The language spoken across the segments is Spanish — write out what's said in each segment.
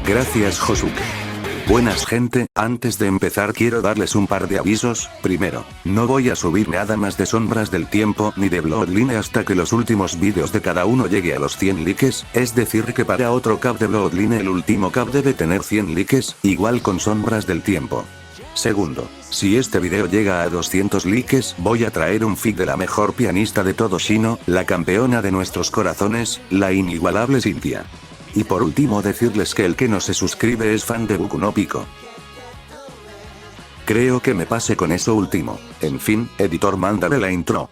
Gracias, Josuke. Buenas gente, antes de empezar quiero darles un par de avisos. Primero, no voy a subir nada más de Sombras del Tiempo ni de Bloodline hasta que los últimos vídeos de cada uno llegue a los 100 likes, es decir que para otro cap de Bloodline el último cap debe tener 100 likes, igual con Sombras del Tiempo. Segundo, si este video llega a 200 likes, voy a traer un fic de la mejor pianista de todo Shino, la campeona de nuestros corazones, la inigualable Cynthia. Y por último decirles que el que no se suscribe es fan de Boku no Pico. Creo que me pase con eso último. En fin, editor, mándale la intro.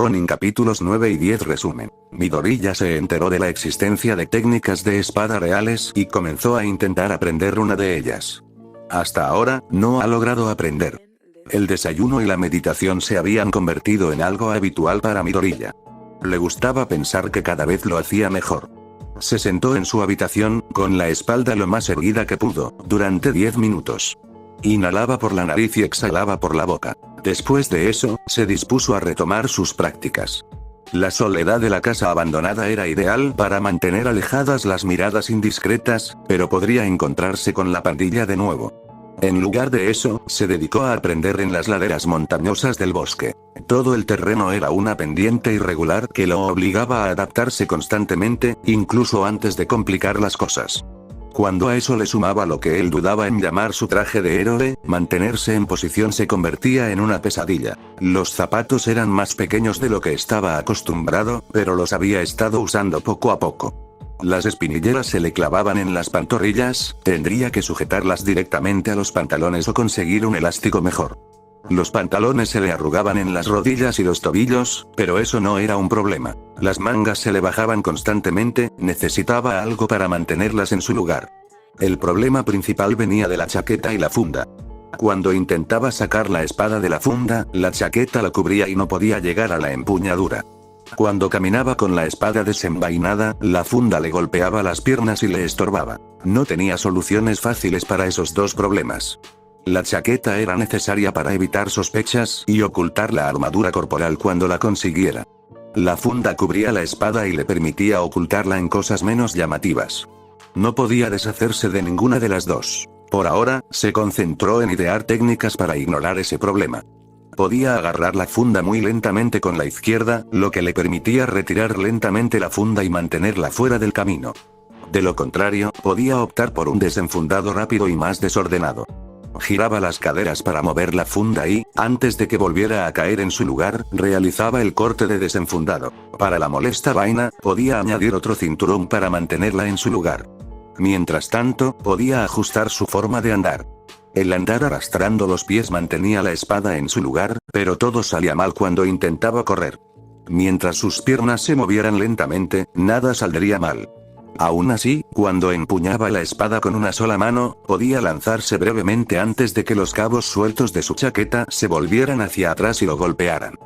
Ronin capítulos 9 y 10 resumen. Midori ya se enteró de la existencia de técnicas de espada reales y comenzó a intentar aprender una de ellas. Hasta ahora, no ha logrado aprender. El desayuno y la meditación se habían convertido en algo habitual para Midoriya. Le gustaba pensar que cada vez lo hacía mejor. Se sentó en su habitación, con la espalda lo más erguida que pudo, durante 10 minutos. Inhalaba por la nariz y exhalaba por la boca. Después de eso, se dispuso a retomar sus prácticas. La soledad de la casa abandonada era ideal para mantener alejadas las miradas indiscretas, pero podría encontrarse con la pandilla de nuevo. En lugar de eso, se dedicó a aprender en las laderas montañosas del bosque. Todo el terreno era una pendiente irregular que lo obligaba a adaptarse constantemente, incluso antes de complicar las cosas. Cuando a eso le sumaba lo que él dudaba en llamar su traje de héroe, mantenerse en posición se convertía en una pesadilla. Los zapatos eran más pequeños de lo que estaba acostumbrado, pero los había estado usando poco a poco. Las espinilleras se le clavaban en las pantorrillas, tendría que sujetarlas directamente a los pantalones o conseguir un elástico mejor. Los pantalones se le arrugaban en las rodillas y los tobillos, pero eso no era un problema. Las mangas se le bajaban constantemente, necesitaba algo para mantenerlas en su lugar. El problema principal venía de la chaqueta y la funda. Cuando intentaba sacar la espada de la funda, la chaqueta la cubría y no podía llegar a la empuñadura. Cuando caminaba con la espada desenvainada, la funda le golpeaba las piernas y le estorbaba. No tenía soluciones fáciles para esos dos problemas. La chaqueta era necesaria para evitar sospechas y ocultar la armadura corporal cuando la consiguiera. La funda cubría la espada y le permitía ocultarla en cosas menos llamativas. No podía deshacerse de ninguna de las dos. Por ahora, se concentró en idear técnicas para ignorar ese problema. Podía agarrar la funda muy lentamente con la izquierda, lo que le permitía retirar lentamente la funda y mantenerla fuera del camino. De lo contrario, podía optar por un desenfundado rápido y más desordenado. Giraba las caderas para mover la funda y, antes de que volviera a caer en su lugar, realizaba el corte de desenfundado. Para la molesta vaina, podía añadir otro cinturón para mantenerla en su lugar. Mientras tanto, podía ajustar su forma de andar. El andar arrastrando los pies mantenía la espada en su lugar, pero todo salía mal cuando intentaba correr. Mientras sus piernas se movieran lentamente, nada saldría mal. Aún así, cuando empuñaba la espada con una sola mano, podía lanzarse brevemente antes de que los cabos sueltos de su chaqueta se volvieran hacia atrás y lo golpearan.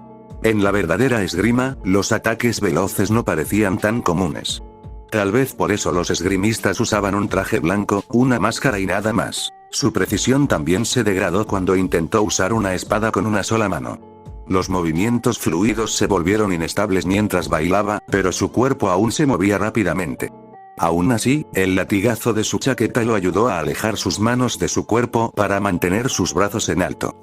En la verdadera esgrima, los ataques veloces no parecían tan comunes. Tal vez por eso los esgrimistas usaban un traje blanco, una máscara y nada más. Su precisión también se degradó cuando intentó usar una espada con una sola mano. Los movimientos fluidos se volvieron inestables mientras bailaba, pero su cuerpo aún se movía rápidamente. Aún así, el latigazo de su chaqueta lo ayudó a alejar sus manos de su cuerpo para mantener sus brazos en alto.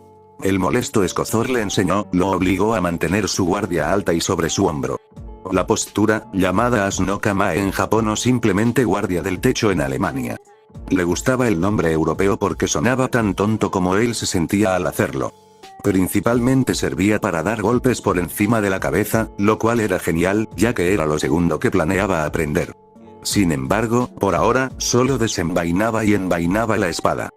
El molesto escozor le enseñó, lo obligó a mantener su guardia alta y sobre su hombro. La postura, llamada Asno-kama en Japón o simplemente guardia del techo en Alemania. Le gustaba el nombre europeo porque sonaba tan tonto como él se sentía al hacerlo. Principalmente servía para dar golpes por encima de la cabeza, lo cual era genial, ya que era lo segundo que planeaba aprender. Sin embargo, por ahora, solo desenvainaba y envainaba la espada.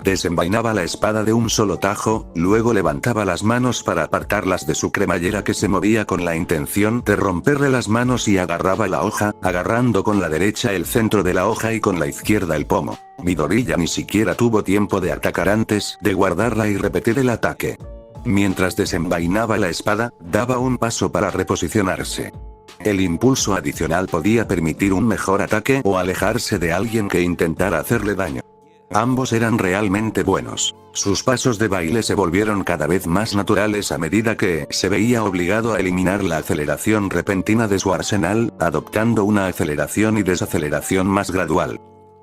Desenvainaba la espada de un solo tajo, luego levantaba las manos para apartarlas de su cremallera que se movía con la intención de romperle las manos y agarraba la hoja, agarrando con la derecha el centro de la hoja y con la izquierda el pomo. Midori ya ni siquiera tuvo tiempo de atacar antes de guardarla y repetir el ataque. Mientras desenvainaba la espada, daba un paso para reposicionarse. El impulso adicional podía permitir un mejor ataque o alejarse de alguien que intentara hacerle daño. Ambos eran realmente buenos. Sus pasos de baile se volvieron cada vez más naturales a medida que se veía obligado a eliminar la aceleración repentina de su arsenal, adoptando una aceleración y desaceleración más gradual.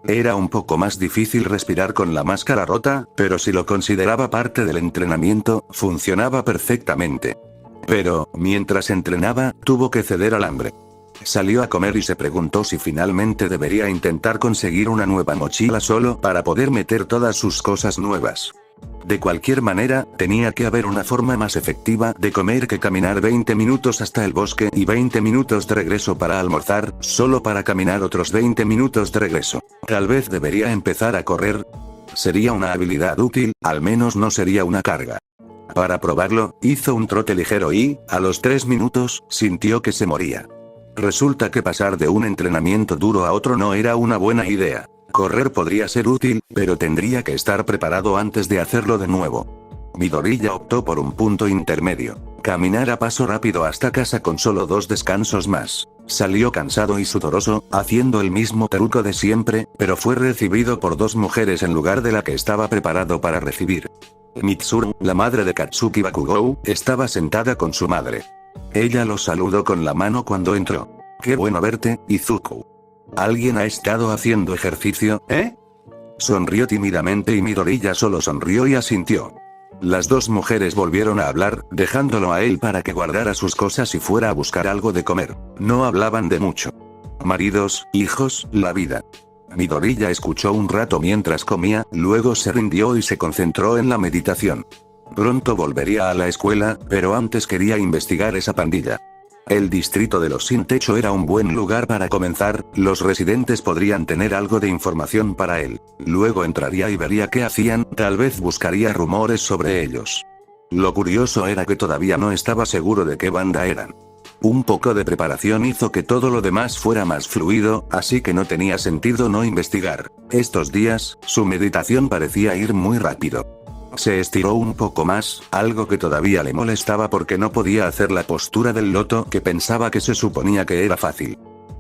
Era un poco más difícil respirar con la máscara rota, pero si lo consideraba parte del entrenamiento, funcionaba perfectamente. Pero, mientras entrenaba, tuvo que ceder al hambre. Salió a comer y se preguntó si finalmente debería intentar conseguir una nueva mochila solo para poder meter todas sus cosas nuevas. De cualquier manera, tenía que haber una forma más efectiva de comer que caminar 20 minutos hasta el bosque y 20 minutos de regreso para almorzar, solo para caminar otros 20 minutos de regreso. Tal vez debería empezar a correr. Sería una habilidad útil, al menos no sería una carga. Para probarlo, hizo un trote ligero y, a los 3 minutos, sintió que se moría. Resulta que pasar de un entrenamiento duro a otro no era una buena idea. Correr podría ser útil, pero tendría que estar preparado antes de hacerlo de nuevo. Midoriya optó por un punto intermedio. Caminar a paso rápido hasta casa con solo 2 descansos más. Salió cansado y sudoroso, haciendo el mismo truco de siempre, pero fue recibido por 2 mujeres en lugar de la que estaba preparado para recibir. Mitsuru, la madre de Katsuki Bakugou, estaba sentada con su madre. Ella lo saludó con la mano cuando entró. «Qué bueno verte, Izuku. ¿Alguien ha estado haciendo ejercicio, eh?» Sonrió tímidamente y Midoriya solo sonrió y asintió. Las 2 mujeres volvieron a hablar, dejándolo a él para que guardara sus cosas y fuera a buscar algo de comer. No hablaban de mucho. Maridos, hijos, la vida. Midoriya escuchó un rato mientras comía, luego se rindió y se concentró en la meditación. Pronto volvería a la escuela, pero antes quería investigar esa pandilla. El distrito de los sin techo era un buen lugar para comenzar, los residentes podrían tener algo de información para él. Luego entraría y vería qué hacían, tal vez buscaría rumores sobre ellos. Lo curioso era que todavía no estaba seguro de qué banda eran. Un poco de preparación hizo que todo lo demás fuera más fluido, así que no tenía sentido no investigar. Estos días, su meditación parecía ir muy rápido. Se estiró un poco más, algo que todavía le molestaba porque no podía hacer la postura del loto que pensaba que se suponía que era fácil.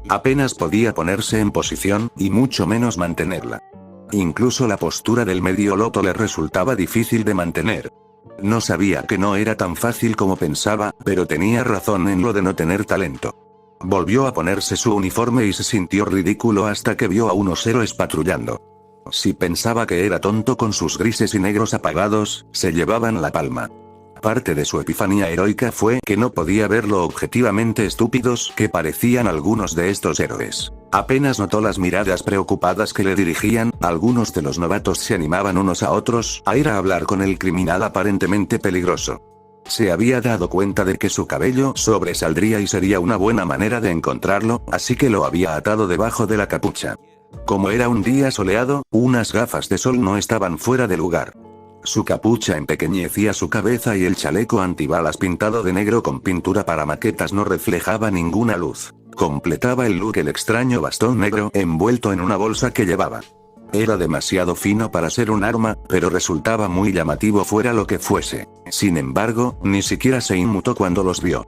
Apenas podía ponerse en posición, y mucho menos mantenerla. Incluso la postura del medio loto le resultaba difícil de mantener. No sabía que no era tan fácil como pensaba, pero tenía razón en lo de no tener talento. Volvió a ponerse su uniforme y se sintió ridículo hasta que vio a unos héroes patrullando. Si pensaba que era tonto con sus grises y negros apagados, se llevaban la palma. Parte de su epifanía heroica fue que no podía ver lo objetivamente estúpidos que parecían algunos de estos héroes. Apenas notó las miradas preocupadas que le dirigían, algunos de los novatos se animaban unos a otros a ir a hablar con el criminal aparentemente peligroso. Se había dado cuenta de que su cabello sobresaldría y sería una buena manera de encontrarlo, así que lo había atado debajo de la capucha. Como era un día soleado, unas gafas de sol no estaban fuera de lugar. Su capucha empequeñecía su cabeza y el chaleco antibalas pintado de negro con pintura para maquetas no reflejaba ninguna luz. Completaba el look el extraño bastón negro envuelto en una bolsa que llevaba. Era demasiado fino para ser un arma, pero resultaba muy llamativo fuera lo que fuese. Sin embargo, ni siquiera se inmutó cuando los vio.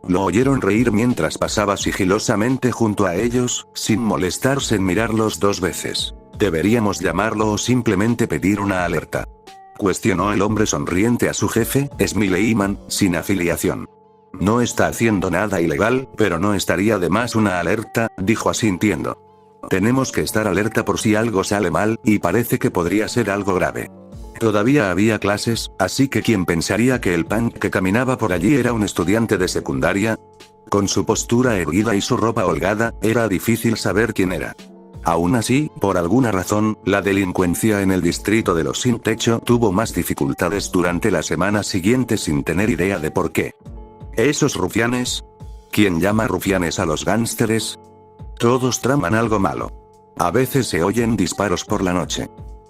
Lo oyeron reír mientras pasaba sigilosamente junto a ellos, sin molestarse en mirarlos 2 veces. ¿Deberíamos llamarlo o simplemente pedir una alerta?, cuestionó el hombre sonriente a su jefe, Smileyman, sin afiliación. No está haciendo nada ilegal, pero no estaría de más una alerta, dijo asintiendo. Tenemos que estar alerta por si algo sale mal, y parece que podría ser algo grave. Todavía había clases, así que ¿quién pensaría que el punk que caminaba por allí era un estudiante de secundaria? Con su postura erguida y su ropa holgada, era difícil saber quién era. Aún así, por alguna razón, la delincuencia en el distrito de los sin techo tuvo más dificultades durante la semana siguiente sin tener idea de por qué. ¿Esos rufianes? ¿Quién llama rufianes a los gánsteres? Todos traman algo malo. A veces se oyen disparos por la noche.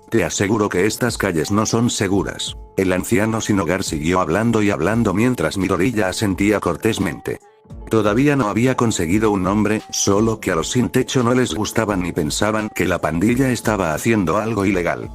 Te aseguro que estas calles no son seguras. El anciano sin hogar siguió hablando y hablando mientras Midoriya asentía cortésmente. Todavía no había conseguido un nombre, solo que a los sin techo no les gustaban ni pensaban que la pandilla estaba haciendo algo ilegal.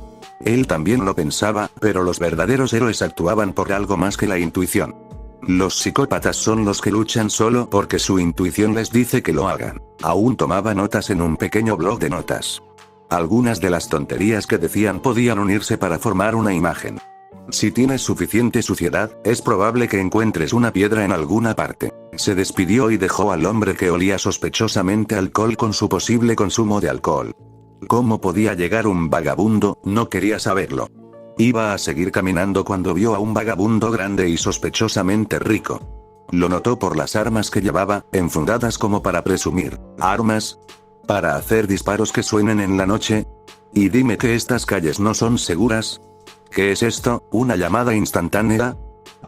Él también lo pensaba, pero los verdaderos héroes actuaban por algo más que la intuición. Los psicópatas son los que luchan solo porque su intuición les dice que lo hagan. Aún tomaba notas en un pequeño blog de notas. Algunas de las tonterías que decían podían unirse para formar una imagen. Si tienes suficiente suciedad, es probable que encuentres una piedra en alguna parte. Se despidió y dejó al hombre que olía sospechosamente a alcohol con su posible consumo de alcohol. ¿Cómo podía llegar un vagabundo? No quería saberlo. Iba a seguir caminando cuando vio a un vagabundo grande y sospechosamente rico. Lo notó por las armas que llevaba, enfundadas como para presumir. ¿Armas? ¿Para hacer disparos que suenen en la noche? Y dime que estas calles no son seguras. ¿Qué es esto? ¿Una llamada instantánea?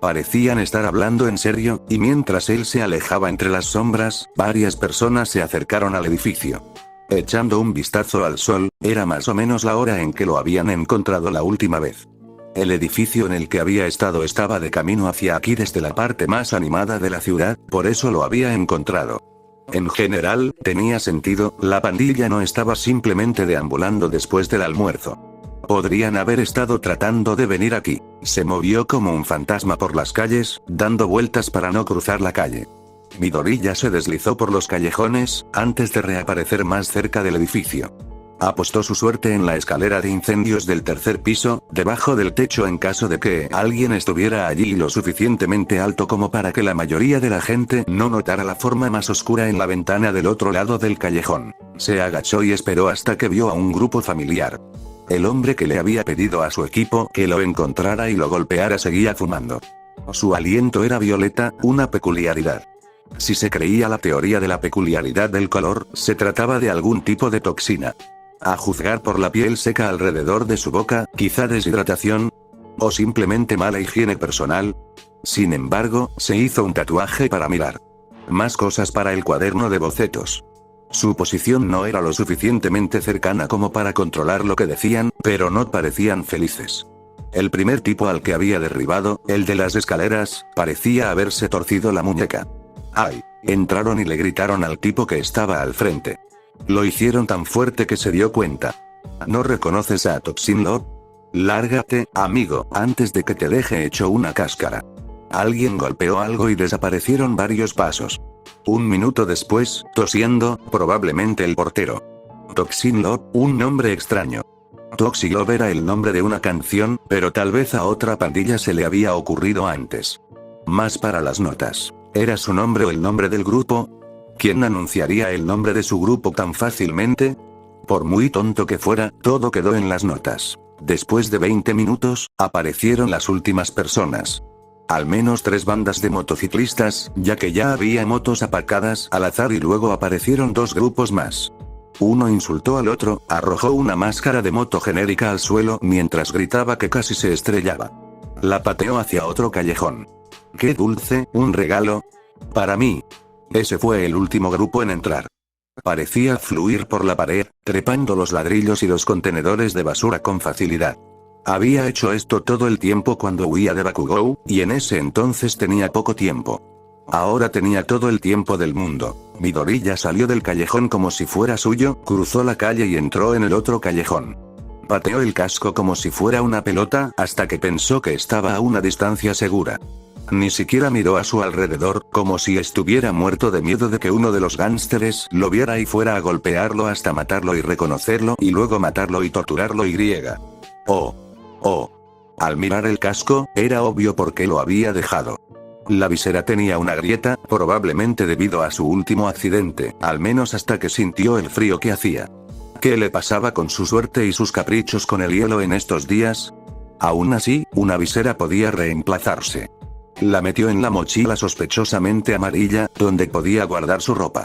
Parecían estar hablando en serio, y mientras él se alejaba entre las sombras, varias personas se acercaron al edificio. Echando un vistazo al sol, era más o menos la hora en que lo habían encontrado la última vez. El edificio en el que había estado estaba de camino hacia aquí desde la parte más animada de la ciudad, por eso lo había encontrado. En general, tenía sentido, la pandilla no estaba simplemente deambulando después del almuerzo. Podrían haber estado tratando de venir aquí. Se movió como un fantasma por las calles, dando vueltas para no cruzar la calle. Midoriya se deslizó por los callejones, antes de reaparecer más cerca del edificio. Apostó su suerte en la escalera de incendios del tercer piso, debajo del techo en caso de que alguien estuviera allí lo suficientemente alto como para que la mayoría de la gente no notara la forma más oscura en la ventana del otro lado del callejón. Se agachó y esperó hasta que vio a un grupo familiar. El hombre que le había pedido a su equipo que lo encontrara y lo golpeara seguía fumando. Su aliento era violeta, una peculiaridad. Si se creía la teoría de la peculiaridad del color, se trataba de algún tipo de toxina. A juzgar por la piel seca alrededor de su boca, quizá deshidratación, o simplemente mala higiene personal. Sin embargo, se hizo un tatuaje para mirar. Más cosas para el cuaderno de bocetos. Su posición no era lo suficientemente cercana como para controlar lo que decían, pero no parecían felices. El primer tipo al que había derribado, el de las escaleras, parecía haberse torcido la muñeca. ¡Ay! Entraron y le gritaron al tipo que estaba al frente. Lo hicieron tan fuerte que se dio cuenta. ¿No reconoces a Toxin Lord? Lárgate, amigo, antes de que te deje hecho una cáscara. Alguien golpeó algo y desaparecieron varios pasos. Un minuto después, tosiendo, probablemente el portero. Toxin Lord, un nombre extraño. Toxin Lord era el nombre de una canción, pero tal vez a otra pandilla se le había ocurrido antes. Más para las notas. ¿Era su nombre o el nombre del grupo? ¿Quién anunciaría el nombre de su grupo tan fácilmente? Por muy tonto que fuera, todo quedó en las notas. Después de 20 minutos, aparecieron las últimas personas. Al menos 3 bandas de motociclistas, ya que ya había motos aparcadas al azar y luego aparecieron 2 grupos más. Uno insultó al otro, arrojó una máscara de moto genérica al suelo mientras gritaba que casi se estrellaba. La pateó hacia otro callejón. ¡Qué dulce, un regalo! Para mí. Ese fue el último grupo en entrar. Parecía fluir por la pared, trepando los ladrillos y los contenedores de basura con facilidad. Había hecho esto todo el tiempo cuando huía de Bakugou, y en ese entonces tenía poco tiempo. Ahora tenía todo el tiempo del mundo. Midoriya salió del callejón como si fuera suyo, cruzó la calle y entró en el otro callejón. Pateó el casco como si fuera una pelota, hasta que pensó que estaba a una distancia segura. Ni siquiera miró a su alrededor, como si estuviera muerto de miedo de que uno de los gánsteres lo viera y fuera a golpearlo hasta matarlo y reconocerlo y luego matarlo y torturarlo y. Oh. Al mirar el casco, era obvio por qué lo había dejado. La visera tenía una grieta, probablemente debido a su último accidente, al menos hasta que sintió el frío que hacía. ¿Qué le pasaba con su suerte y sus caprichos con el hielo en estos días? Aún así, una visera podía reemplazarse. La metió en la mochila sospechosamente amarilla, donde podía guardar su ropa.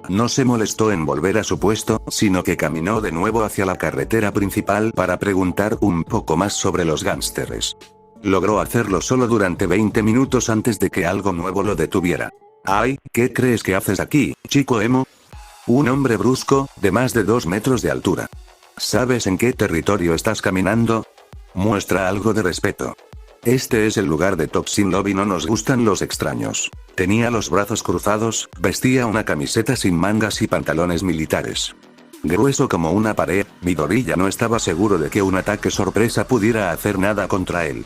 No se molestó en volver a su puesto, sino que caminó de nuevo hacia la carretera principal para preguntar un poco más sobre los gánsteres. Logró hacerlo solo durante 20 minutos antes de que algo nuevo lo detuviera. ¡Ay! ¿Qué crees que haces aquí, chico emo? Un hombre brusco, de más de 2 metros de altura. ¿Sabes en qué territorio estás caminando? Muestra algo de respeto. Este es el lugar de Toxin Love y no nos gustan los extraños. Tenía los brazos cruzados, vestía una camiseta sin mangas y pantalones militares. grueso como una pared. Midoriya no estaba seguro de que un ataque sorpresa pudiera hacer nada contra él.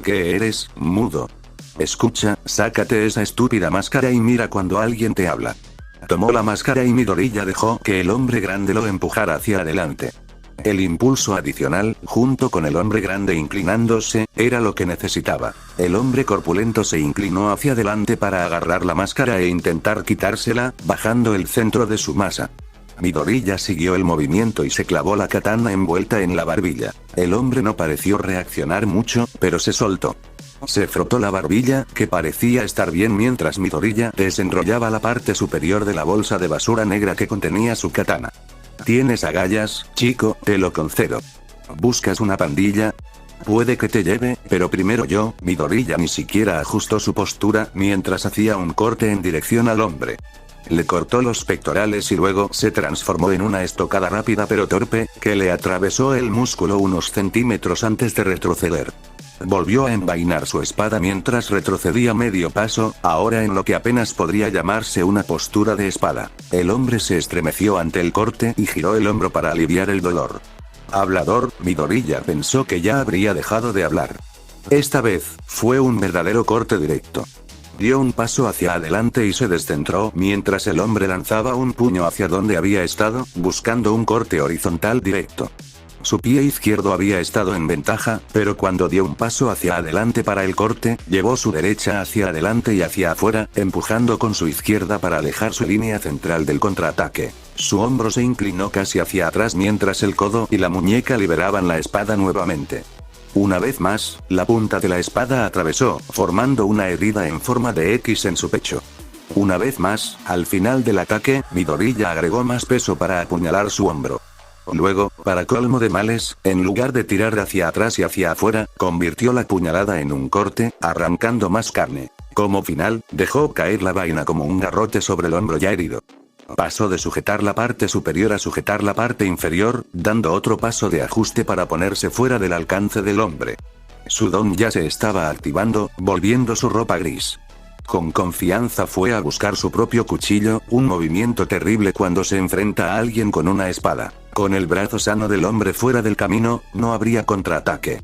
¿Qué eres, mudo? Escucha, sácate esa estúpida máscara y mira cuando alguien te habla. Tomó la máscara y Midoriya dejó que el hombre grande lo empujara hacia adelante. El impulso adicional, junto con el hombre grande inclinándose, era lo que necesitaba. El hombre corpulento se inclinó hacia adelante para agarrar la máscara e intentar quitársela, bajando el centro de su masa. Midoriya siguió el movimiento y se clavó la katana envuelta en la barbilla. El hombre no pareció reaccionar mucho, pero se soltó. Se frotó la barbilla, que parecía estar bien mientras Midoriya desenrollaba la parte superior de la bolsa de basura negra que contenía su katana. ¿Tienes agallas, chico? Te lo concedo. ¿Buscas una pandilla? Puede que te lleve, pero primero yo. Midoriya ni siquiera ajustó su postura mientras hacía un corte en dirección al hombre. Le cortó los pectorales y luego se transformó en una estocada rápida pero torpe, que le atravesó el músculo unos centímetros antes de retroceder. Volvió a envainar su espada mientras retrocedía medio paso, ahora en lo que apenas podría llamarse una postura de espada. El hombre se estremeció ante el corte y giró el hombro para aliviar el dolor. Hablador, Midoriya pensó que ya habría dejado de hablar. Esta vez, fue un verdadero corte directo. Dio un paso hacia adelante y se descentró mientras el hombre lanzaba un puño hacia donde había estado, buscando un corte horizontal directo. Su pie izquierdo había estado en ventaja, pero cuando dio un paso hacia adelante para el corte, llevó su derecha hacia adelante y hacia afuera, empujando con su izquierda para alejar su línea central del contraataque. Su hombro se inclinó casi hacia atrás mientras el codo y la muñeca liberaban la espada nuevamente. Una vez más, la punta de la espada atravesó, formando una herida en forma de X en su pecho. Una vez más, al final del ataque, Midoriya agregó más peso para apuñalar su hombro. Luego, para colmo de males, en lugar de tirar hacia atrás y hacia afuera, convirtió la puñalada en un corte, arrancando más carne. Como final, dejó caer la vaina como un garrote sobre el hombro ya herido. Pasó de sujetar la parte superior a sujetar la parte inferior, dando otro paso de ajuste para ponerse fuera del alcance del hombre. Su don ya se estaba activando, volviendo su ropa gris. Con confianza fue a buscar su propio cuchillo, un movimiento terrible cuando se enfrenta a alguien con una espada. Con el brazo sano del hombre fuera del camino, no habría contraataque.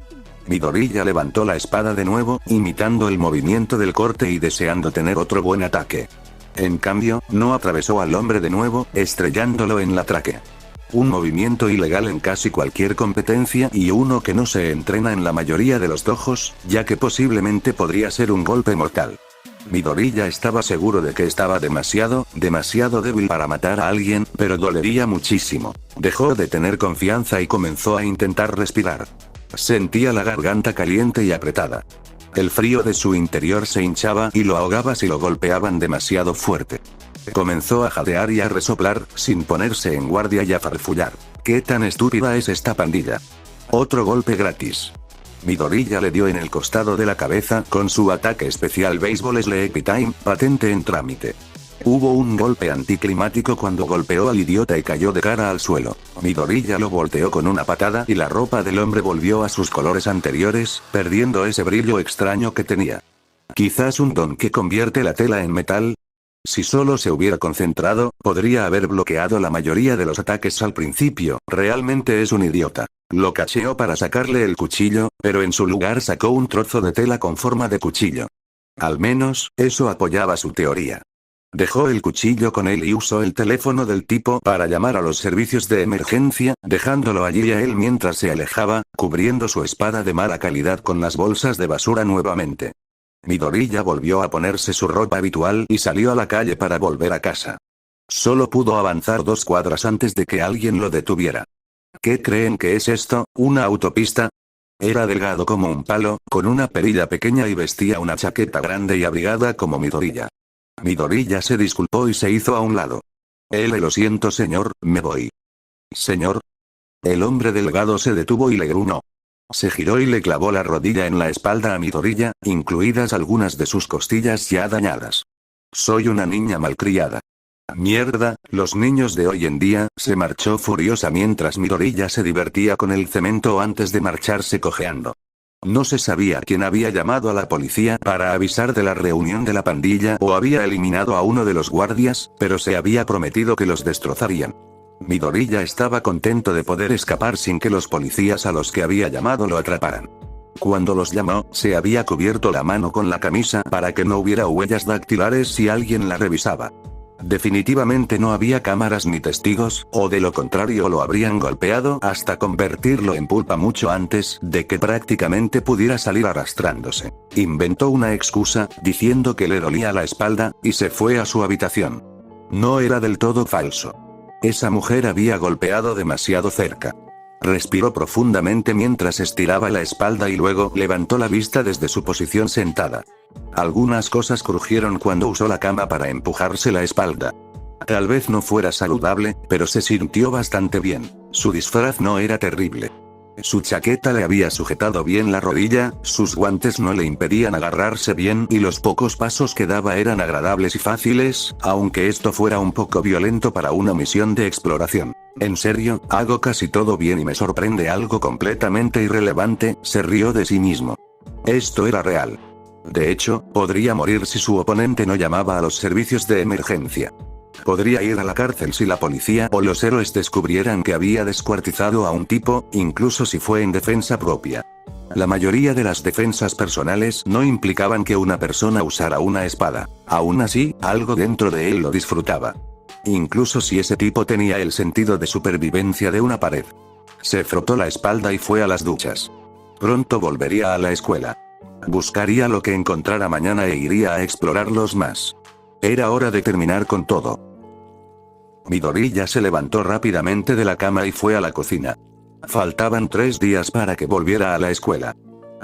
Midoriya levantó la espada de nuevo, imitando el movimiento del corte y deseando tener otro buen ataque. En cambio, no atravesó al hombre de nuevo, estrellándolo en la tráquea. Un movimiento ilegal en casi cualquier competencia y uno que no se entrena en la mayoría de los dojos, ya que posiblemente podría ser un golpe mortal. Midoriya estaba seguro de que estaba demasiado débil para matar a alguien, pero dolería muchísimo. Dejó de tener confianza y comenzó a intentar respirar. Sentía la garganta caliente y apretada. El frío de su interior se hinchaba y lo ahogaba si lo golpeaban demasiado fuerte. Comenzó a jadear y a resoplar, sin ponerse en guardia y a farfullar. ¿Qué tan estúpida es esta pandilla? Otro golpe gratis. Midoriya le dio en el costado de la cabeza con su ataque especial Baseball Sleepy Time, patente en trámite. Hubo un golpe anticlimático cuando golpeó al idiota y cayó de cara al suelo. Midoriya lo volteó con una patada y la ropa del hombre volvió a sus colores anteriores, perdiendo ese brillo extraño que tenía. Quizás un don que convierte la tela en metal. Si solo se hubiera concentrado, podría haber bloqueado la mayoría de los ataques al principio. Realmente es un idiota. Lo cacheó para sacarle el cuchillo, pero en su lugar sacó un trozo de tela con forma de cuchillo. Al menos, eso apoyaba su teoría. Dejó el cuchillo con él y usó el teléfono del tipo para llamar a los servicios de emergencia, dejándolo allí a él mientras se alejaba, cubriendo su espada de mala calidad con las bolsas de basura nuevamente. Midoriya volvió a ponerse su ropa habitual y salió a la calle para volver a casa. Solo pudo avanzar 2 cuadras antes de que alguien lo detuviera. ¿Qué creen que es esto? ¿Una autopista? Era delgado como un palo, con una perilla pequeña y vestía una chaqueta grande y abrigada como Midoriya. Midoriya se disculpó y se hizo a un lado. Lo siento señor, me voy. ¿Señor? El hombre delgado se detuvo y le gruñó. Se giró y le clavó la rodilla en la espalda a Midoriya, incluidas algunas de sus costillas ya dañadas. Soy una niña malcriada. Mierda, los niños de hoy en día, se marchó furiosa mientras Midoriya se divertía con el cemento antes de marcharse cojeando. No se sabía quién había llamado a la policía para avisar de la reunión de la pandilla o había eliminado a uno de los guardias, pero se había prometido que los destrozarían. Midoriya estaba contento de poder escapar sin que los policías a los que había llamado lo atraparan. Cuando los llamó, se había cubierto la mano con la camisa para que no hubiera huellas dactilares si alguien la revisaba. Definitivamente no había cámaras ni testigos, o de lo contrario lo habrían golpeado hasta convertirlo en pulpa mucho antes de que prácticamente pudiera salir arrastrándose. Inventó una excusa, diciendo que le dolía la espalda, y se fue a su habitación. No era del todo falso. Esa mujer había golpeado demasiado cerca. Respiró profundamente mientras estiraba la espalda y luego levantó la vista desde su posición sentada. Algunas cosas crujieron cuando usó la cama para empujarse la espalda. Tal vez no fuera saludable, pero se sintió bastante bien. Su disfraz no era terrible. Su chaqueta le había sujetado bien la rodilla, sus guantes no le impedían agarrarse bien y los pocos pasos que daba eran agradables y fáciles, aunque esto fuera un poco violento para una misión de exploración. En serio, hago casi todo bien y me sorprende algo completamente irrelevante, se rió de sí mismo. Esto era real. De hecho, podría morir si su oponente no llamaba a los servicios de emergencia. Podría ir a la cárcel si la policía o los héroes descubrieran que había descuartizado a un tipo, incluso si fue en defensa propia. La mayoría de las defensas personales no implicaban que una persona usara una espada. Aún así, algo dentro de él lo disfrutaba. Incluso si ese tipo tenía el sentido de supervivencia de una pared. Se frotó la espalda y fue a las duchas. Pronto volvería a la escuela. Buscaría lo que encontrara mañana e iría a explorarlos más. Era hora de terminar con todo. Midoriya se levantó rápidamente de la cama y fue a la cocina. Faltaban 3 días para que volviera a la escuela.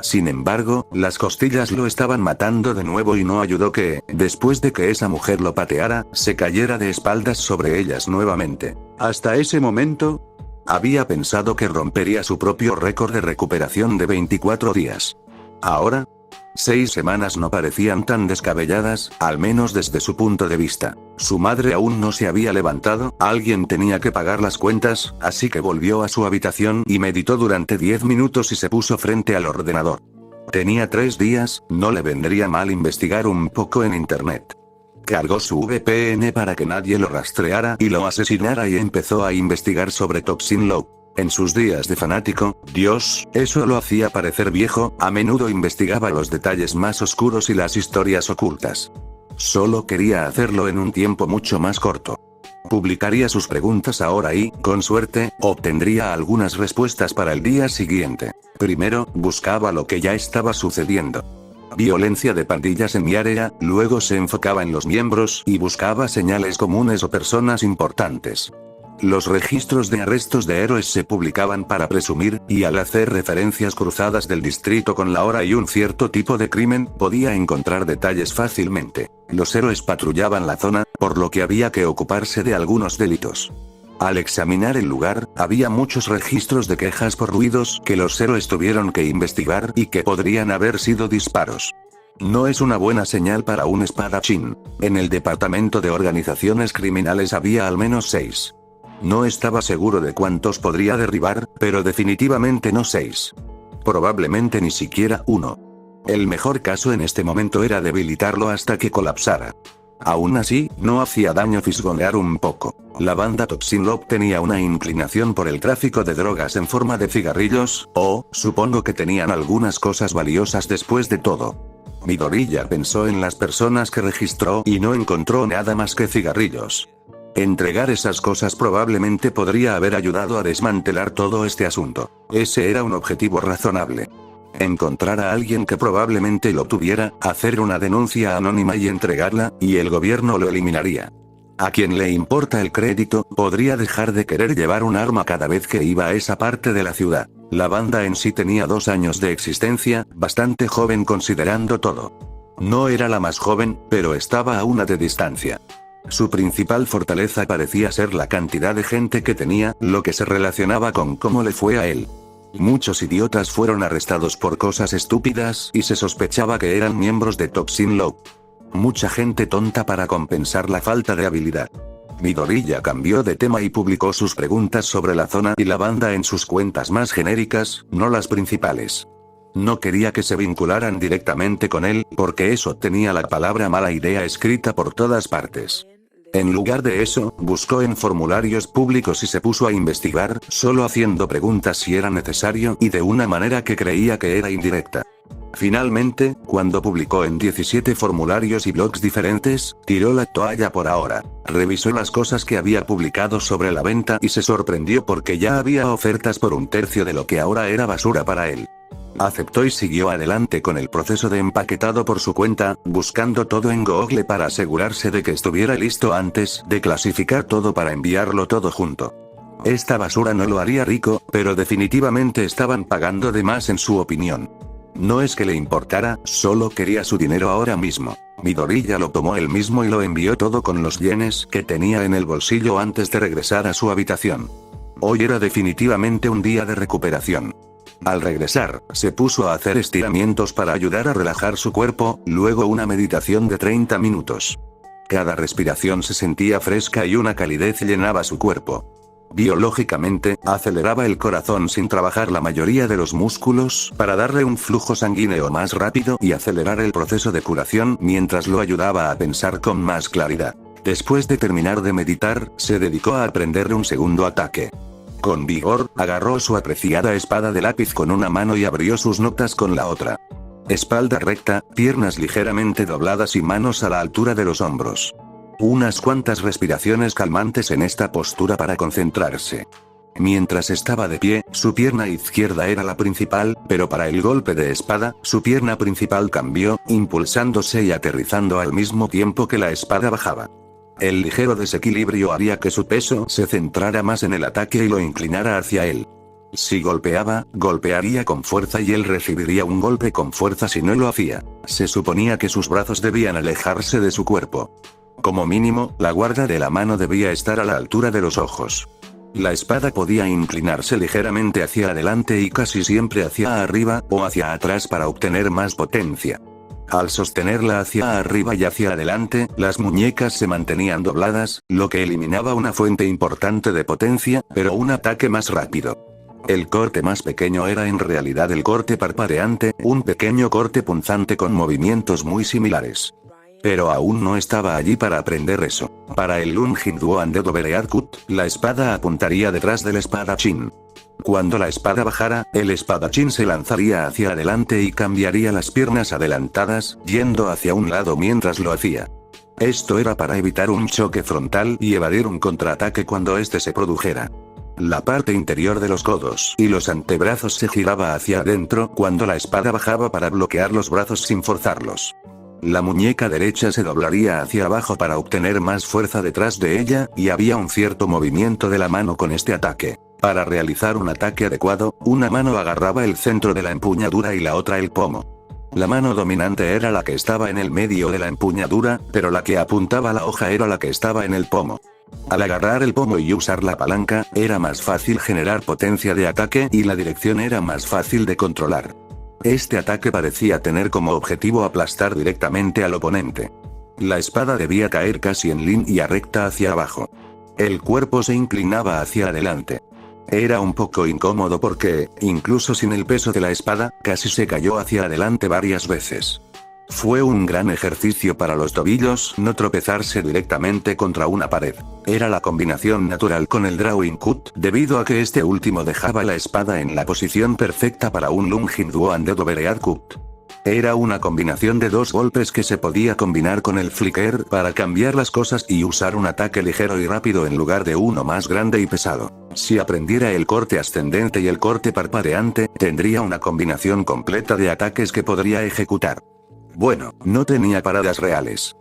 Sin embargo, las costillas lo estaban matando de nuevo y no ayudó que, después de que esa mujer lo pateara, se cayera de espaldas sobre ellas nuevamente. Hasta ese momento, había pensado que rompería su propio récord de recuperación de 24 días. Ahora, 6 semanas no parecían tan descabelladas, al menos desde su punto de vista. Su madre aún no se había levantado, alguien tenía que pagar las cuentas, así que volvió a su habitación y meditó durante 10 minutos y se puso frente al ordenador. Tenía 3 días, no le vendría mal investigar un poco en internet. Cargó su VPN para que nadie lo rastreara y lo asesinara y empezó a investigar sobre Toxin Law. En sus días de fanático, Dios, eso lo hacía parecer viejo, a menudo investigaba los detalles más oscuros y las historias ocultas. Solo quería hacerlo en un tiempo mucho más corto. Publicaría sus preguntas ahora y, con suerte, obtendría algunas respuestas para el día siguiente. Primero, buscaba lo que ya estaba sucediendo. Violencia de pandillas en mi área, luego se enfocaba en los miembros y buscaba señales comunes o personas importantes. Los registros de arrestos de héroes se publicaban para presumir, y al hacer referencias cruzadas del distrito con la hora y un cierto tipo de crimen, podía encontrar detalles fácilmente. Los héroes patrullaban la zona, por lo que había que ocuparse de algunos delitos. Al examinar el lugar, había muchos registros de quejas por ruidos que los héroes tuvieron que investigar y que podrían haber sido disparos. No es una buena señal para un espadachín. En el departamento de organizaciones criminales había al menos 6. No estaba seguro de cuántos podría derribar, pero definitivamente no 6. Probablemente ni siquiera 1. El mejor caso en este momento era debilitarlo hasta que colapsara. Aún así, no hacía daño fisgonear un poco. La banda Toxin Law tenía una inclinación por el tráfico de drogas en forma de cigarrillos, supongo que tenían algunas cosas valiosas después de todo. Midoriya pensó en las personas que registró y no encontró nada más que cigarrillos. Entregar esas cosas probablemente podría haber ayudado a desmantelar todo este asunto. Ese era un objetivo razonable. Encontrar a alguien que probablemente lo tuviera, hacer una denuncia anónima y entregarla, y el gobierno lo eliminaría. A quien le importa el crédito, podría dejar de querer llevar un arma cada vez que iba a esa parte de la ciudad. La banda en sí tenía 2 años de existencia, bastante joven considerando todo. No era la más joven, pero estaba a una de distancia. Su principal fortaleza parecía ser la cantidad de gente que tenía, lo que se relacionaba con cómo le fue a él. Muchos idiotas fueron arrestados por cosas estúpidas y se sospechaba que eran miembros de Toxin Law. Mucha gente tonta para compensar la falta de habilidad. Midoriya cambió de tema y publicó sus preguntas sobre la zona y la banda en sus cuentas más genéricas, no las principales. No quería que se vincularan directamente con él, porque eso tenía la palabra mala idea escrita por todas partes. En lugar de eso, buscó en formularios públicos y se puso a investigar, solo haciendo preguntas si era necesario y de una manera que creía que era indirecta. Finalmente, cuando publicó en 17 formularios y blogs diferentes, tiró la toalla por ahora. Revisó las cosas que había publicado sobre la venta y se sorprendió porque ya había ofertas por un tercio de lo que ahora era basura para él. Aceptó y siguió adelante con el proceso de empaquetado por su cuenta, buscando todo en Google para asegurarse de que estuviera listo antes de clasificar todo para enviarlo todo junto. Esta basura no lo haría rico, pero definitivamente estaban pagando de más en su opinión. No es que le importara, solo quería su dinero ahora mismo. Midori ya lo tomó él mismo y lo envió todo con los yenes que tenía en el bolsillo antes de regresar a su habitación. Hoy era definitivamente un día de recuperación. Al regresar, se puso a hacer estiramientos para ayudar a relajar su cuerpo, luego una meditación de 30 minutos. Cada respiración se sentía fresca y una calidez llenaba su cuerpo. Biológicamente, aceleraba el corazón sin trabajar la mayoría de los músculos para darle un flujo sanguíneo más rápido y acelerar el proceso de curación mientras lo ayudaba a pensar con más claridad. Después de terminar de meditar, se dedicó a aprender un segundo ataque. Con vigor, agarró su apreciada espada de lápiz con una mano y abrió sus notas con la otra. Espalda recta, piernas ligeramente dobladas y manos a la altura de los hombros. Unas cuantas respiraciones calmantes en esta postura para concentrarse. Mientras estaba de pie, su pierna izquierda era la principal, pero para el golpe de espada, su pierna principal cambió, impulsándose y aterrizando al mismo tiempo que la espada bajaba. El ligero desequilibrio haría que su peso se centrara más en el ataque y lo inclinara hacia él. Si golpeaba, golpearía con fuerza y él recibiría un golpe con fuerza si no lo hacía. Se suponía que sus brazos debían alejarse de su cuerpo. Como mínimo, la guarda de la mano debía estar a la altura de los ojos. La espada podía inclinarse ligeramente hacia adelante y casi siempre hacia arriba o hacia atrás para obtener más potencia. Al sostenerla hacia arriba y hacia adelante, las muñecas se mantenían dobladas, lo que eliminaba una fuente importante de potencia, pero un ataque más rápido. El corte más pequeño era en realidad el corte parpadeante, un pequeño corte punzante con movimientos muy similares. Pero aún no estaba allí para aprender eso. Para el Lunging Duan de Dobereadkut, la espada apuntaría detrás del espadachín. Cuando la espada bajara, el espadachín se lanzaría hacia adelante y cambiaría las piernas adelantadas, yendo hacia un lado mientras lo hacía. Esto era para evitar un choque frontal y evadir un contraataque cuando este se produjera. La parte interior de los codos y los antebrazos se giraba hacia adentro cuando la espada bajaba para bloquear los brazos sin forzarlos. La muñeca derecha se doblaría hacia abajo para obtener más fuerza detrás de ella, y había un cierto movimiento de la mano con este ataque. Para realizar un ataque adecuado, una mano agarraba el centro de la empuñadura y la otra el pomo. La mano dominante era la que estaba en el medio de la empuñadura, pero la que apuntaba la hoja era la que estaba en el pomo. Al agarrar el pomo y usar la palanca, era más fácil generar potencia de ataque y la dirección era más fácil de controlar. Este ataque parecía tener como objetivo aplastar directamente al oponente. La espada debía caer casi en línea recta hacia abajo. El cuerpo se inclinaba hacia adelante. Era un poco incómodo porque, incluso sin el peso de la espada, casi se cayó hacia adelante varias veces. Fue un gran ejercicio para los tobillos no tropezarse directamente contra una pared. Era la combinación natural con el Drawing Cut, debido a que este último dejaba la espada en la posición perfecta para un Lunging Duan de Dobereadkut. Era una combinación de dos golpes que se podía combinar con el flicker para cambiar las cosas y usar un ataque ligero y rápido en lugar de uno más grande y pesado. Si aprendiera el corte ascendente y el corte parpadeante, tendría una combinación completa de ataques que podría ejecutar. Bueno, no tenía paradas reales.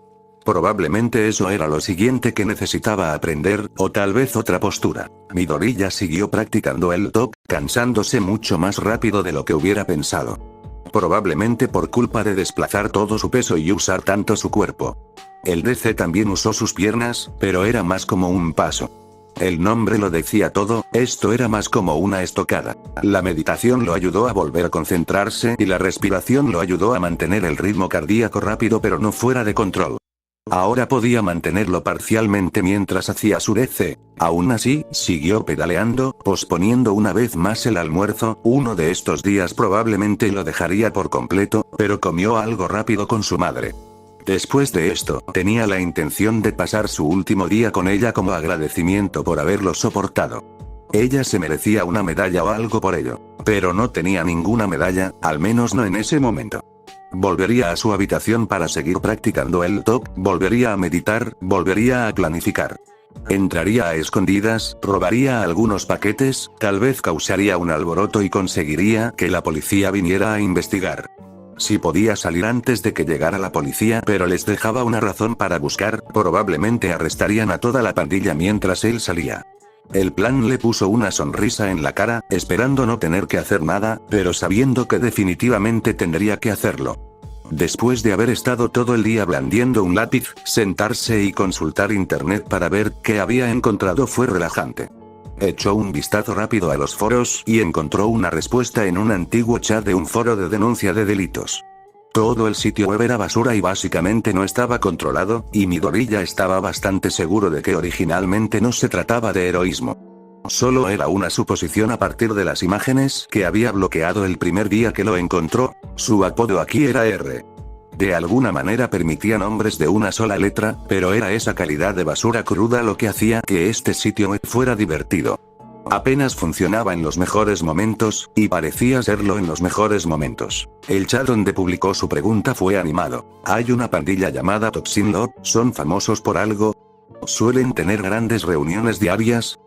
Probablemente eso era lo siguiente que necesitaba aprender, o tal vez otra postura. Midori ya siguió practicando el top, cansándose mucho más rápido de lo que hubiera pensado. Probablemente por culpa de desplazar todo su peso y usar tanto su cuerpo. El DC también usó sus piernas, pero era más como un paso. El nombre lo decía todo, esto era más como una estocada. La meditación lo ayudó a volver a concentrarse y la respiración lo ayudó a mantener el ritmo cardíaco rápido pero no fuera de control. Ahora podía mantenerlo parcialmente mientras hacía su DC. Aún así, siguió pedaleando, posponiendo una vez más el almuerzo. Uno de estos días probablemente lo dejaría por completo, pero comió algo rápido con su madre. Después de esto, tenía la intención de pasar su último día con ella como agradecimiento por haberlo soportado. Ella se merecía una medalla o algo por ello. Pero no tenía ninguna medalla, al menos no en ese momento. Volvería a su habitación para seguir practicando el TOC, volvería a meditar, volvería a planificar. Entraría a escondidas, robaría algunos paquetes, tal vez causaría un alboroto y conseguiría que la policía viniera a investigar. Si podía salir antes de que llegara la policía, pero les dejaba una razón para buscar, probablemente arrestarían a toda la pandilla mientras él salía. El plan le puso una sonrisa en la cara, esperando no tener que hacer nada, pero sabiendo que definitivamente tendría que hacerlo. Después de haber estado todo el día blandiendo un lápiz, sentarse y consultar internet para ver qué había encontrado fue relajante. Echó un vistazo rápido a los foros y encontró una respuesta en un antiguo chat de un foro de denuncia de delitos. Todo el sitio web era basura y básicamente no estaba controlado, y Midori ya estaba bastante seguro de que originalmente no se trataba de heroísmo. Solo era una suposición a partir de las imágenes que había bloqueado el primer día que lo encontró. Su apodo aquí era R. De alguna manera permitía nombres de una sola letra, pero era esa calidad de basura cruda lo que hacía que este sitio web fuera divertido. Apenas funcionaba en los mejores momentos, y parecía serlo en los mejores momentos. El chat donde publicó su pregunta fue animado. Hay una pandilla llamada Toxin Lord, ¿son famosos por algo? ¿Suelen tener grandes reuniones diarias?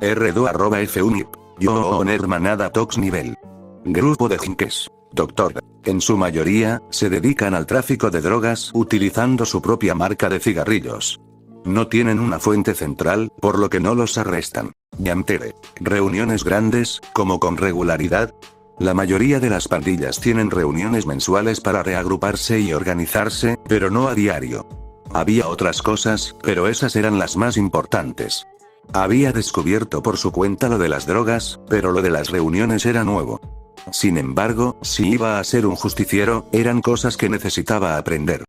R2@funip. Yo hermanada Tox nivel. Grupo de jinkes. Doctor. En su mayoría, se dedican al tráfico de drogas utilizando su propia marca de cigarrillos. No tienen una fuente central, por lo que no los arrestan. Yamtere. Reuniones grandes, como con regularidad. La mayoría de las pandillas tienen reuniones mensuales para reagruparse y organizarse, pero no a diario. Había otras cosas, pero esas eran las más importantes. Había descubierto por su cuenta lo de las drogas, pero lo de las reuniones era nuevo. Sin embargo, si iba a ser un justiciero, eran cosas que necesitaba aprender.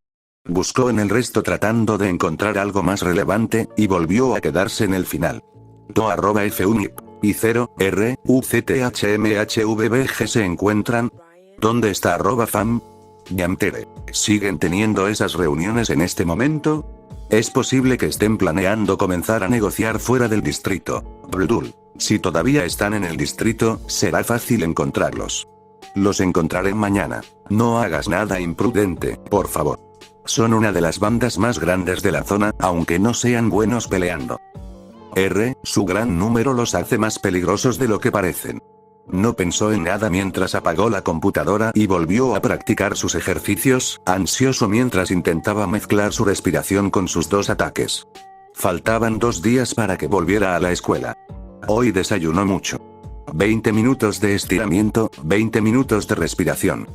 Buscó en el resto tratando de encontrar algo más relevante, y volvió a quedarse en el final. Do@funip. Y 0, R, U, C, T, H, M, H, V, B, G se encuentran. ¿Dónde está @fam? Yamtere. ¿Siguen teniendo esas reuniones en este momento? Es posible que estén planeando comenzar a negociar fuera del distrito. Brudul. Si todavía están en el distrito, será fácil encontrarlos. Los encontraré mañana. No hagas nada imprudente, por favor. Son una de las bandas más grandes de la zona, aunque no sean buenos peleando. R, su gran número los hace más peligrosos de lo que parecen. No pensó en nada mientras apagó la computadora y volvió a practicar sus ejercicios, ansioso mientras intentaba mezclar su respiración con sus dos ataques. Faltaban 2 días para que volviera a la escuela. Hoy desayunó mucho. 20 minutos de estiramiento, 20 minutos de respiración.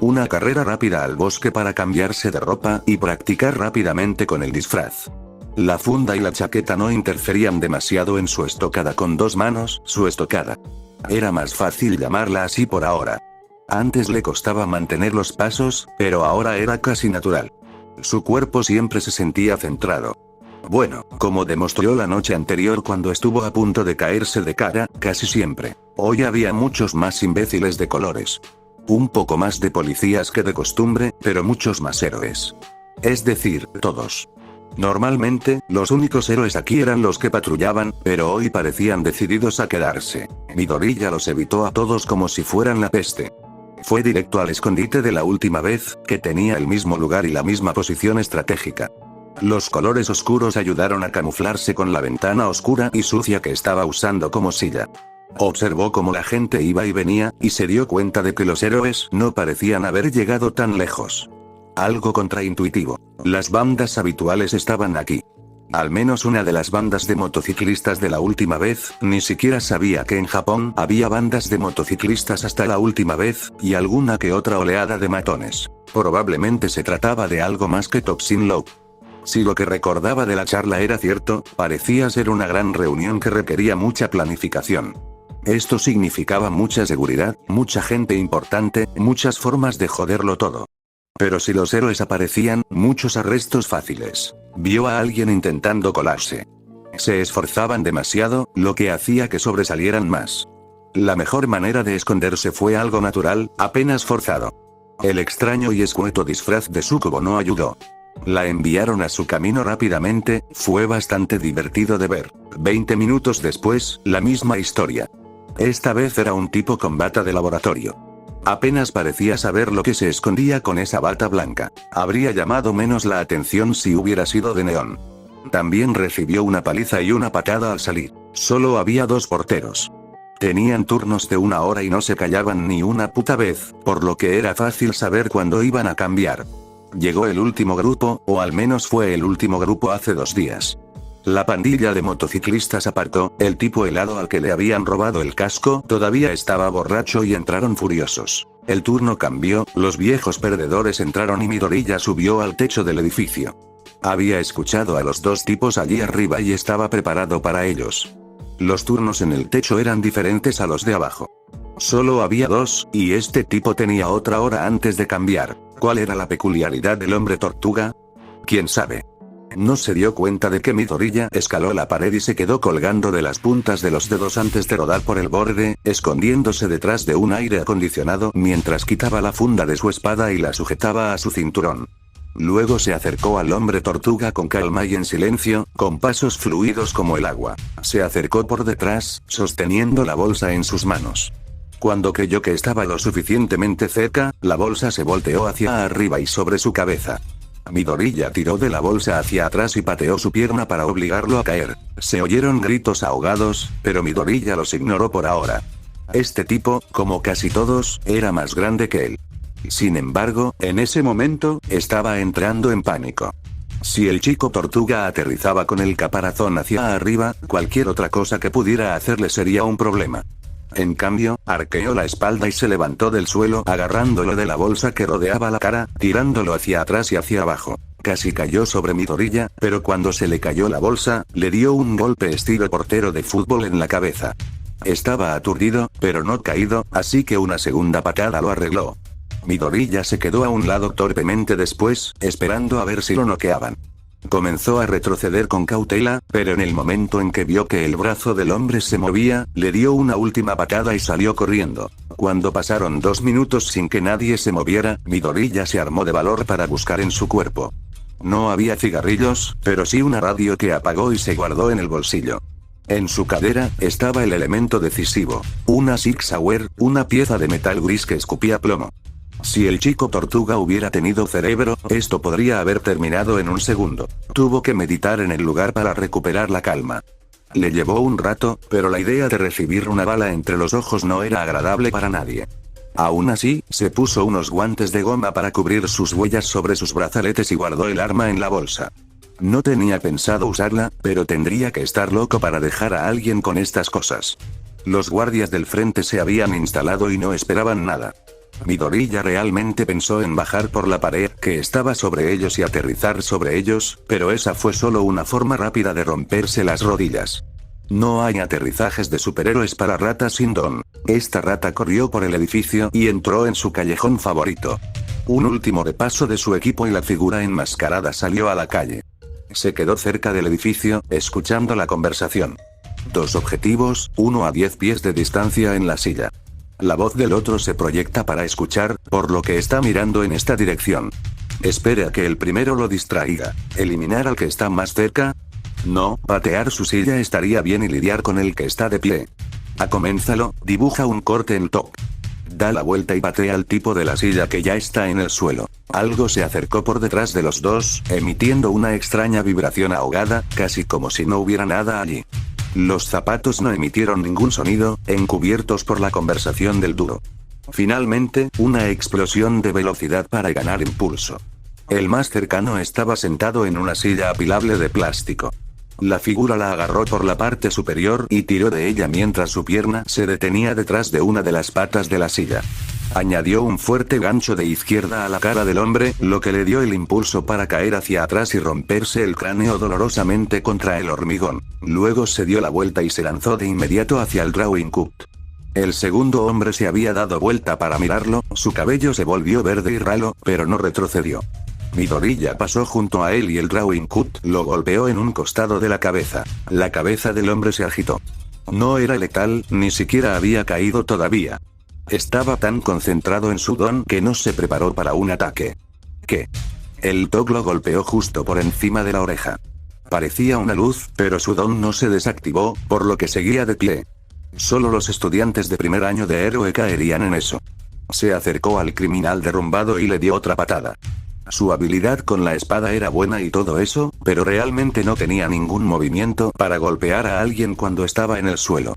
Una carrera rápida al bosque para cambiarse de ropa y practicar rápidamente con el disfraz. La funda y la chaqueta no interferían demasiado en su estocada con 2 manos, su estocada. Era más fácil llamarla así por ahora. Antes le costaba mantener los pasos, pero ahora era casi natural. Su cuerpo siempre se sentía centrado. Bueno, como demostró la noche anterior cuando estuvo a punto de caerse de cara, casi siempre. Hoy había muchos más imbéciles de colores. Un poco más de policías que de costumbre, pero muchos más héroes. Es decir, todos. Normalmente, los únicos héroes aquí eran los que patrullaban, pero hoy parecían decididos a quedarse. Midori ya los evitó a todos como si fueran la peste. Fue directo al escondite de la última vez, que tenía el mismo lugar y la misma posición estratégica. Los colores oscuros ayudaron a camuflarse con la ventana oscura y sucia que estaba usando como silla. Observó cómo la gente iba y venía, y se dio cuenta de que los héroes no parecían haber llegado tan lejos. Algo contraintuitivo. Las bandas habituales estaban aquí. Al menos una de las bandas de motociclistas de la última vez, ni siquiera sabía que en Japón había bandas de motociclistas hasta la última vez, y alguna que otra oleada de matones. Probablemente se trataba de algo más que Toxin Love. Si lo que recordaba de la charla era cierto, parecía ser una gran reunión que requería mucha planificación. Esto significaba mucha seguridad, mucha gente importante, muchas formas de joderlo todo. Pero si los héroes aparecían, muchos arrestos fáciles. Vio a alguien intentando colarse. Se esforzaban demasiado, lo que hacía que sobresalieran más. La mejor manera de esconderse fue algo natural, apenas forzado. El extraño y escueto disfraz de Sukubo no ayudó. La enviaron a su camino rápidamente, fue bastante divertido de ver. 20 minutos después, la misma historia. Esta vez era un tipo con bata de laboratorio. Apenas parecía saber lo que se escondía con esa bata blanca. Habría llamado menos la atención si hubiera sido de neón. También recibió una paliza y una patada al salir. Solo había 2 porteros. Tenían turnos de 1 hora y no se callaban ni una puta vez, por lo que era fácil saber cuándo iban a cambiar. Llegó el último grupo, o al menos fue el último grupo hace 2 días. La pandilla de motociclistas apartó, el tipo helado al que le habían robado el casco todavía estaba borracho y entraron furiosos. El turno cambió, los viejos perdedores entraron y Midoriya subió al techo del edificio. Había escuchado a los 2 tipos allí arriba y estaba preparado para ellos. Los turnos en el techo eran diferentes a los de abajo. Solo había 2, y este tipo tenía otra hora antes de cambiar. ¿Cuál era la peculiaridad del hombre tortuga? ¿Quién sabe? No se dio cuenta de que Midoriya escaló la pared y se quedó colgando de las puntas de los dedos antes de rodar por el borde, escondiéndose detrás de un aire acondicionado mientras quitaba la funda de su espada y la sujetaba a su cinturón. Luego se acercó al hombre tortuga con calma y en silencio, con pasos fluidos como el agua. Se acercó por detrás, sosteniendo la bolsa en sus manos. Cuando creyó que estaba lo suficientemente cerca, la bolsa se volteó hacia arriba y sobre su cabeza. Midoriya tiró de la bolsa hacia atrás y pateó su pierna para obligarlo a caer. Se oyeron gritos ahogados, pero Midoriya los ignoró por ahora. Este tipo, como casi todos, era más grande que él. Sin embargo, en ese momento, estaba entrando en pánico. Si el chico tortuga aterrizaba con el caparazón hacia arriba, cualquier otra cosa que pudiera hacerle sería un problema. En cambio, arqueó la espalda y se levantó del suelo agarrándolo de la bolsa que rodeaba la cara, tirándolo hacia atrás y hacia abajo. Casi cayó sobre Midoriya, pero cuando se le cayó la bolsa, le dio un golpe estilo portero de fútbol en la cabeza. Estaba aturdido, pero no caído, así que una segunda patada lo arregló. Midoriya se quedó a un lado torpemente después, esperando a ver si lo noqueaban. Comenzó a retroceder con cautela, pero en el momento en que vio que el brazo del hombre se movía, le dio una última patada y salió corriendo. Cuando pasaron 2 minutos sin que nadie se moviera, Midoriya se armó de valor para buscar en su cuerpo. No había cigarrillos, pero sí una radio que apagó y se guardó en el bolsillo. En su cadera, estaba el elemento decisivo. Una Sig Sauer, una pieza de metal gris que escupía plomo. Si el chico tortuga hubiera tenido cerebro, esto podría haber terminado en un segundo. Tuvo que meditar en el lugar para recuperar la calma. Le llevó un rato, pero la idea de recibir una bala entre los ojos no era agradable para nadie. Aún así, se puso unos guantes de goma para cubrir sus huellas sobre sus brazaletes y guardó el arma en la bolsa. No tenía pensado usarla, pero tendría que estar loco para dejar a alguien con estas cosas. Los guardias del frente se habían instalado y no esperaban nada. Midoriya realmente pensó en bajar por la pared que estaba sobre ellos y aterrizar sobre ellos, pero esa fue solo una forma rápida de romperse las rodillas. No hay aterrizajes de superhéroes para ratas sin don. Esta rata corrió por el edificio y entró en su callejón favorito. Un último repaso de su equipo y la figura enmascarada salió a la calle. Se quedó cerca del edificio, escuchando la conversación. 2 objetivos, 1 a 10 pies de distancia en la silla. La voz del otro se proyecta para escuchar, por lo que está mirando en esta dirección. Espere a que el primero lo distraiga. ¿Eliminar al que está más cerca? No, patear su silla estaría bien y lidiar con el que está de pie. Coménzalo, dibuja un corte en top. Da la vuelta y patea al tipo de la silla que ya está en el suelo. Algo se acercó por detrás de los dos, emitiendo una extraña vibración ahogada, casi como si no hubiera nada allí. Los zapatos no emitieron ningún sonido, encubiertos por la conversación del dúo. Finalmente, una explosión de velocidad para ganar impulso. El más cercano estaba sentado en una silla apilable de plástico. La figura la agarró por la parte superior y tiró de ella mientras su pierna se detenía detrás de una de las patas de la silla. Añadió un fuerte gancho de izquierda a la cara del hombre, lo que le dio el impulso para caer hacia atrás y romperse el cráneo dolorosamente contra el hormigón. Luego se dio la vuelta y se lanzó de inmediato hacia el Drawing Cut. El segundo hombre se había dado vuelta para mirarlo, su cabello se volvió verde y ralo, pero no retrocedió. Midoriya pasó junto a él y el Drawing Cut lo golpeó en un costado de la cabeza. La cabeza del hombre se agitó. No era letal, ni siquiera había caído todavía. Estaba tan concentrado en su don que no se preparó para un ataque. ¿Qué? El TOC lo golpeó justo por encima de la oreja. Parecía una luz, pero su don no se desactivó, por lo que seguía de pie. Solo los estudiantes de primer año de héroe caerían en eso. Se acercó al criminal derrumbado y le dio otra patada. Su habilidad con la espada era buena y todo eso, pero realmente no tenía ningún movimiento para golpear a alguien cuando estaba en el suelo.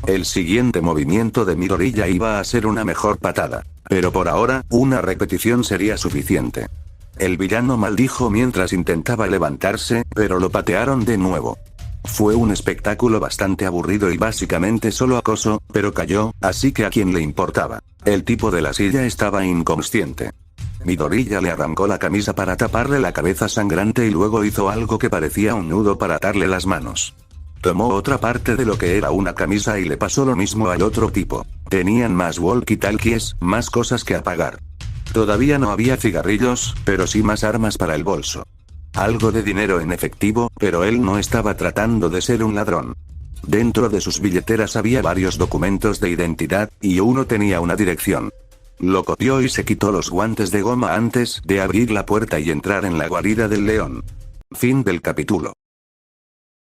El siguiente movimiento de Midoriya iba a ser una mejor patada. Pero por ahora, una repetición sería suficiente. El villano maldijo mientras intentaba levantarse, pero lo patearon de nuevo. Fue un espectáculo bastante aburrido y básicamente solo acoso, pero cayó, así que a quién le importaba. El tipo de la silla estaba inconsciente. Midoriya le arrancó la camisa para taparle la cabeza sangrante y luego hizo algo que parecía un nudo para atarle las manos. Tomó otra parte de lo que era una camisa y le pasó lo mismo al otro tipo. Tenían más walkie-talkies, más cosas que apagar. Todavía no había cigarrillos, pero sí más armas para el bolso. Algo de dinero en efectivo, pero él no estaba tratando de ser un ladrón. Dentro de sus billeteras había varios documentos de identidad, y uno tenía una dirección. Lo copió y se quitó los guantes de goma antes de abrir la puerta y entrar en la guarida del león. Fin del capítulo.